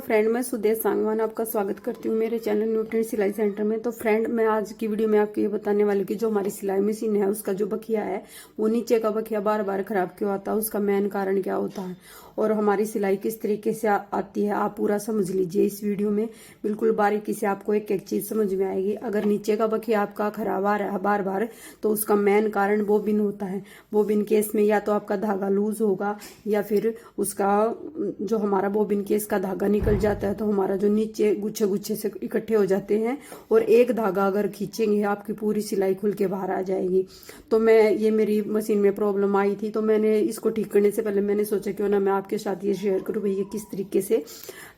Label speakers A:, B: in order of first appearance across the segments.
A: Friend, मैं सुदेश सांगवान आपका स्वागत करती हूँ मेरे चैनल न्यूट्रेंट सिलाई सेंटर में। तो फ्रेंड, मैं आज की वीडियो में आपको ये बताने वाली कि जो हमारी सिलाई मशीन है उसका जो बखिया है वो नीचे का बखिया बार बार खराब क्यों आता है, उसका मेन कारण क्या होता है और हमारी सिलाई किस तरीके से आती है। आप पूरा समझ लीजिए इस वीडियो में, बिल्कुल बारीकी से आपको एक एक चीज समझ में आएगी। अगर नीचे का बखिया आपका खराब आ रहा है बार बार तो उसका मेन कारण बोबिन होता है। बोबिन केस में या तो आपका धागा लूज होगा या फिर उसका जो हमारा बोबिन केस का धागा निकल जाता है तो हमारा जो नीचे गुच्छे गुच्छे से इकट्ठे हो जाते हैं और एक धागा अगर खींचेंगे आपकी पूरी सिलाई खुल के बाहर आ जाएगी। तो ये मेरी मशीन में प्रॉब्लम आई थी, तो मैंने इसको ठीक करने से पहले मैंने सोचा क्यों ना मैं आपके साथ ये शेयर करूं भाई, ये किस तरीके से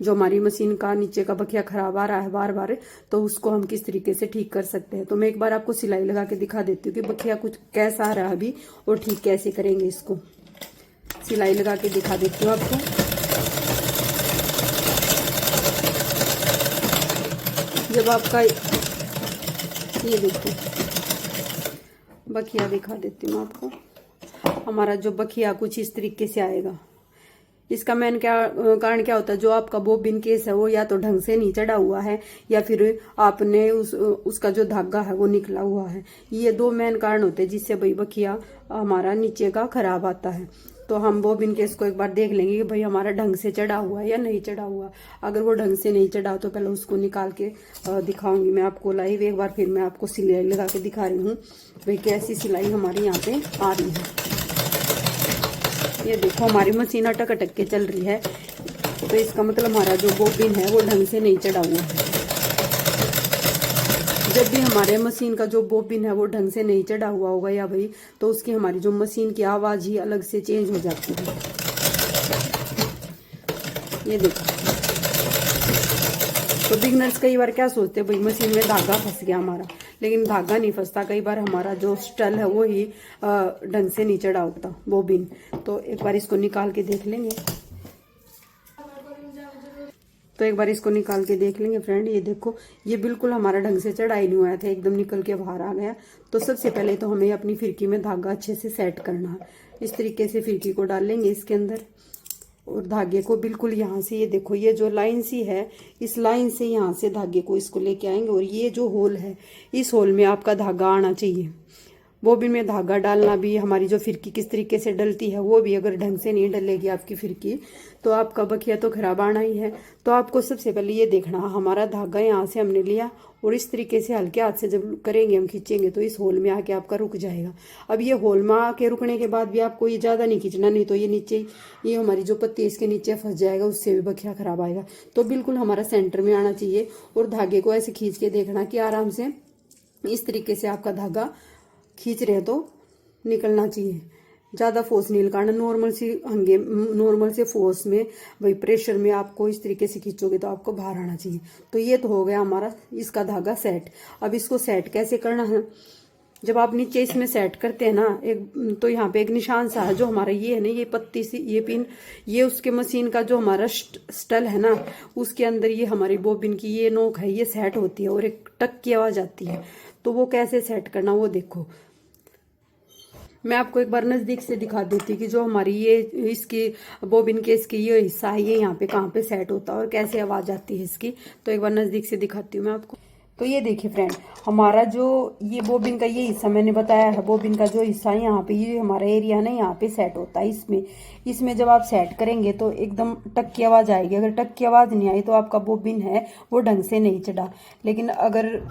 A: जो हमारी मशीन का नीचे का बखिया खराब आ रहा है बार बार, तो उसको हम किस तरीके से ठीक कर सकते हैं। तो मैं एक बार आपको सिलाई लगा के दिखा देती हूँ कि बखिया कुछ कैसा आ रहा है अभी और ठीक कैसे करेंगे। इसको सिलाई लगा के दिखा देती हूँ आपको। जब आपका ये देखो बखिया दिखा देती हूँ आपको, हमारा जो बखिया कुछ इस तरीके से आएगा। इसका मेन कारण क्या होता है, जो आपका बोबिन केस है वो या तो ढंग से नहीं चढ़ा हुआ है या फिर आपने उसका जो धागा है वो निकला हुआ है। ये दो मेन कारण होते हैं जिससे भाई बखिया हमारा नीचे का खराब आता है। तो हम बोबिन केस को एक बार देख लेंगे कि भाई हमारा ढंग से चढ़ा हुआ है या नहीं चढ़ा हुआ। अगर वो ढंग से नहीं चढ़ा तो पहले उसको निकाल के दिखाऊंगी मैं आपको लाइव एक बार, फिर मैं आपको सिलाई लगा के दिखा रही हूँ भाई कैसी सिलाई हमारी यहाँ पे आ रही है। ये देखो हमारी मशीन अटक अटक के चल रही है, तो इसका मतलब हमारा जो बोबिन है वो ढंग से नहीं चढ़ा हुआ है। जब भी हमारे मशीन का जो बोबिन है वो ढंग से नहीं चढ़ा हुआ होगा या भाई, तो उसकी हमारी जो मशीन की आवाज ही अलग से चेंज हो जाती है। ये देखो, तो बिगनर्स कई बार क्या सोचते हैं भाई मशीन में धागा फंस गया हमारा, लेकिन धागा नहीं फंसता। कई बार हमारा जो स्टल है वो ही ढंग से नहीं चढ़ा होता बोबिन। तो एक बार इसको निकाल के देख लेंगे, फ्रेंड। ये देखो, ये बिल्कुल हमारा ढंग से चढ़ा ही नहीं हुआ था, एकदम निकल के बाहर आ गया। तो सबसे पहले तो हमें अपनी फिरकी में धागा अच्छे से सेट करना है। इस तरीके से फिरकी को डाल लेंगे इसके अंदर और धागे को बिल्कुल यहाँ से, ये देखो ये जो लाइन सी है इस लाइन से यहाँ से धागे को इसको लेके आएंगे और ये जो होल है इस होल में आपका धागा आना चाहिए। बोबिन में धागा डालना भी, हमारी जो फिरकी किस तरीके से डलती है वो भी अगर ढंग से नहीं डलेगी आपकी फिरकी तो आपका बखिया तो खराब आना ही है। तो आपको सबसे पहले ये देखना, हमारा धागा यहाँ से हमने लिया और इस तरीके से हल्के हाथ से जब करेंगे हम खींचेंगे तो इस होल में आके आपका रुक जाएगा। अब ये होल में आके रुकने के बाद भी आपको ये ज़्यादा नहीं खींचना, नहीं तो ये नीचे ये हमारी जो पत्ती इसके नीचे फंस जाएगा, उससे भी बखिया खराब आएगा। तो बिल्कुल हमारा सेंटर में आना चाहिए और धागे को ऐसे खींच के देखना कि आराम से इस तरीके से आपका धागा खींच रहे तो निकलना चाहिए। ज़्यादा फोर्स नहीं लगाना, नॉर्मल से फोर्स में वही प्रेशर में आपको इस तरीके से खींचोगे तो आपको बाहर आना चाहिए। तो ये तो हो गया हमारा इसका धागा सेट। अब इसको सेट कैसे करना है, जब आप नीचे इसमें सेट करते हैं ना एक, तो यहाँ पे एक निशान सा है जो हमारा ये है ना, ये पत्ती सी ये पिन, ये उसके मशीन का जो हमारा स्टल है ना उसके अंदर ये हमारी बोबिन की ये नोक है, ये सेट होती है और एक टक की आवाज आती है। तो वो कैसे सेट करना वो देखो, मैं आपको एक बार नजदीक से दिखा देती कि जो हमारी ये इसकी बोबिन के इसकी ये हिस्सा है ये यहाँ पे कहाँ पे सेट होता है और कैसे आवाज आती है इसकी। तो एक बार नजदीक से दिखाती हूँ मैं आपको। तो ये देखिए फ्रेंड, हमारा जो ये बोबिन का ये हिस्सा मैंने बताया है, बोबिन का जो हिस्सा है यहाँ पे ये हमारा एरिया है ना यहाँ पे सेट होता है। इसमें जब आप सेट करेंगे तो एकदम टक की आवाज आएगी। अगर टक की आवाज नहीं आई तो आपका बोबिन है वो ढंग से नहीं चढ़ा। लेकिन अगर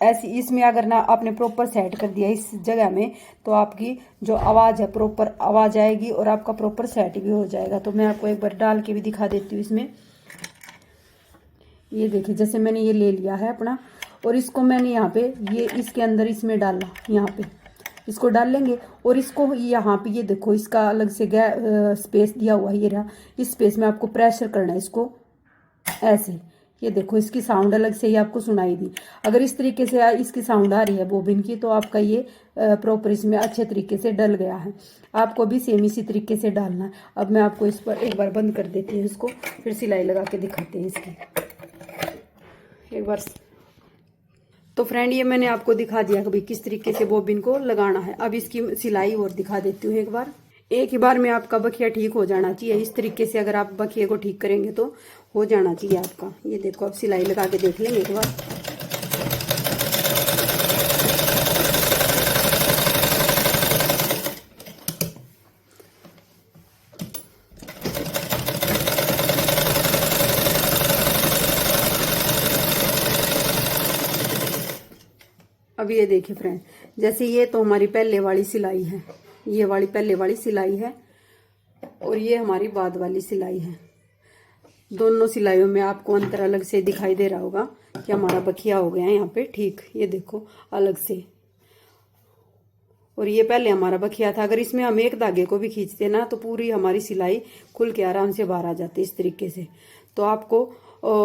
A: ऐसी इसमें अगर ना आपने प्रॉपर सेट कर दिया इस जगह में तो आपकी जो आवाज है प्रॉपर आवाज आएगी और आपका प्रॉपर सेट भी हो जाएगा। तो मैं आपको एक बार डाल के भी दिखा देती हूँ इसमें। ये देखिए, जैसे मैंने ये ले लिया है अपना और इसको मैंने यहाँ पे ये इसके अंदर इसमें डाला, यहाँ पे इसको डाल लेंगे और इसको यहाँ पे ये देखो इसका अलग से स्पेस दिया हुआ है, ये रहा। इस स्पेस में आपको प्रेशर करना है इसको ऐसे। ये देखो इसकी साउंड अलग से ही आपको सुनाई दी। अगर इस तरीके से इसकी साउंड आ रही है बोबिन की तो आपका ये प्रॉपर इसमें अच्छे तरीके से डल गया है। आपको भी सेम इसी तरीके से डालना है। अब मैं आपको इस पर एक बार बंद कर देती हूँ इसको, फिर सिलाई लगा के दिखाते हैं इसकी एक बार। तो फ्रेंड, ये मैंने आपको दिखा दिया कि भाई किस तरीके से बोबिन को लगाना है। अब इसकी सिलाई और दिखा देती हूँ एक बार। एक ही बार में आपका बखिया ठीक हो जाना चाहिए। इस तरीके से अगर आप बखिए को ठीक करेंगे तो हो जाना चाहिए आपका। ये देखो, अब सिलाई लगा के देख लेंगे एक बार। अब ये देखिए फ्रेंड, जैसे ये तो हमारी पहले वाली सिलाई है, ये वाली पहले वाली सिलाई है, और ये हमारी बाद वाली सिलाई है। दोनों सिलाइयों में आपको अंतर अलग से दिखाई दे रहा होगा कि हमारा बखिया हो गया है यहाँ पे, ठीक, ये देखो अलग से। और ये पहले हमारा बखिया था। अगर इसमें हम एक धागे को भी खींचते ना तो पूरी हमारी सिलाई खुल के आराम से बाहर आ जाती है इस तरीके से। तो आपको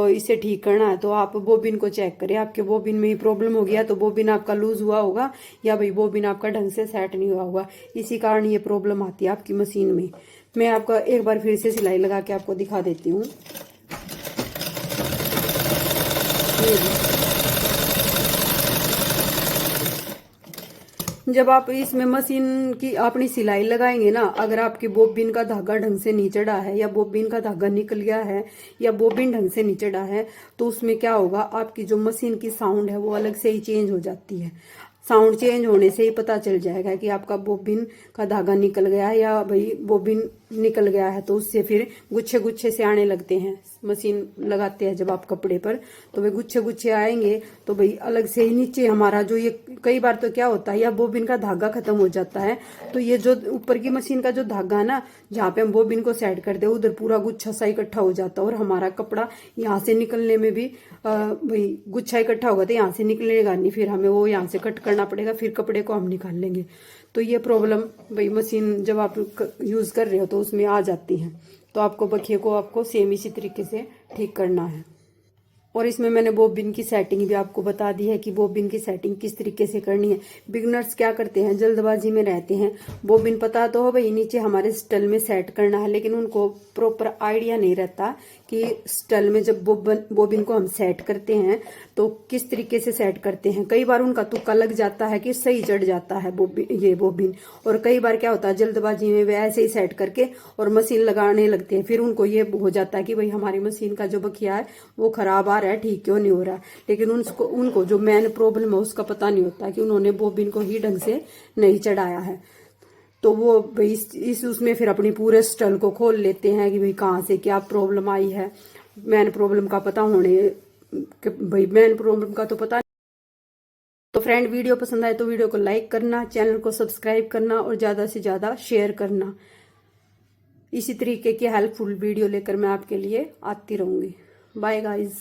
A: इसे ठीक करना है तो आप बोबिन को चेक करें, आपके बोबिन में ही प्रॉब्लम हो गया तो बोबिन आपका लूज हुआ होगा, या भाई बोबिन आपका ढंग से सेट नहीं हुआ होगा, इसी कारण ये प्रॉब्लम आती है आपकी मशीन में। मैं आपका एक बार फिर से सिलाई लगा के आपको दिखा देती हूँ। जब आप इसमें मशीन की अपनी सिलाई लगाएंगे ना, अगर आपकी बोबिन का धागा ढंग से नहीं चढ़ा है, या बोबिन का धागा निकल गया है, या बोबिन ढंग से नहीं चढ़ा है, तो उसमें क्या होगा, आपकी जो मशीन की साउंड है वो अलग से ही चेंज हो जाती है। साउंड चेंज होने से ही पता चल जाएगा कि आपका बोबिन का धागा निकल गया है, या भाई बोबिन निकल गया है। तो उससे फिर गुच्छे गुच्छे से आने लगते हैं, मशीन लगाते हैं जब आप कपड़े पर, तो वे गुच्छे गुच्छे आएंगे तो भाई अलग से ही नीचे हमारा जो ये, कई बार तो क्या होता है, या बोबिन का धागा खत्म हो जाता है, तो ये जो ऊपर की मशीन का जो धागा है ना, जहाँ पे हम बोबिन को सेट करते हैं, उधर पूरा गुच्छा सा इकट्ठा हो जाता है, और हमारा कपड़ा यहाँ से निकलने में भी भाई गुच्छा इकट्ठा होगा तो यहाँ से निकलेगा नहीं, फिर हमें वो यहाँ से कट करना पड़ेगा, फिर कपड़े को हम निकाल लेंगे। तो ये प्रॉब्लम भाई मशीन जब आप यूज कर रहे हो तो उसमें आ जाती है। तो आपको बखिए को आपको सेम इसी तरीके से ठीक करना है। और इसमें मैंने बोबिन की सेटिंग भी आपको बता दी है कि बोबिन की सेटिंग किस तरीके से करनी है। बिगनर्स क्या करते हैं, जल्दबाजी में रहते हैं, बोबिन पता तो हो भाई नीचे हमारे स्टल में सेट करना है, लेकिन उनको प्रॉपर आइडिया नहीं रहता कि स्टल में जब बोबिन को हम सेट करते हैं तो किस तरीके से सेट करते हैं। कई बार उनका तुक्का लग जाता है कि सही चढ़ जाता है बोबिन, और कई बार क्या होता है जल्दबाजी में वे ऐसे ही सेट करके और मशीन लगाने लगते हैं, फिर उनको ये हो जाता है कि भाई हमारी मशीन का जो बखिया है वो खराब आ रहा है, ठीक क्यों नहीं हो रहा है। लेकिन उनको जो मेन प्रॉब्लम है उसका पता नहीं होता कि उन्होंने बोबिन को ही ढंग से नहीं चढ़ाया है। तो वो भाई इस उसमें फिर अपनी पूरे स्टल को खोल लेते हैं कि भाई कहाँ से क्या प्रॉब्लम आई है। मेन प्रॉब्लम का पता होने, भाई मेन प्रॉब्लम का तो पता नहीं। तो फ्रेंड, वीडियो पसंद आए तो वीडियो को लाइक करना, चैनल को सब्सक्राइब करना और ज्यादा से ज्यादा शेयर करना। इसी तरीके की हेल्पफुल वीडियो लेकर मैं आपके लिए आती रहूंगी। Bye guys.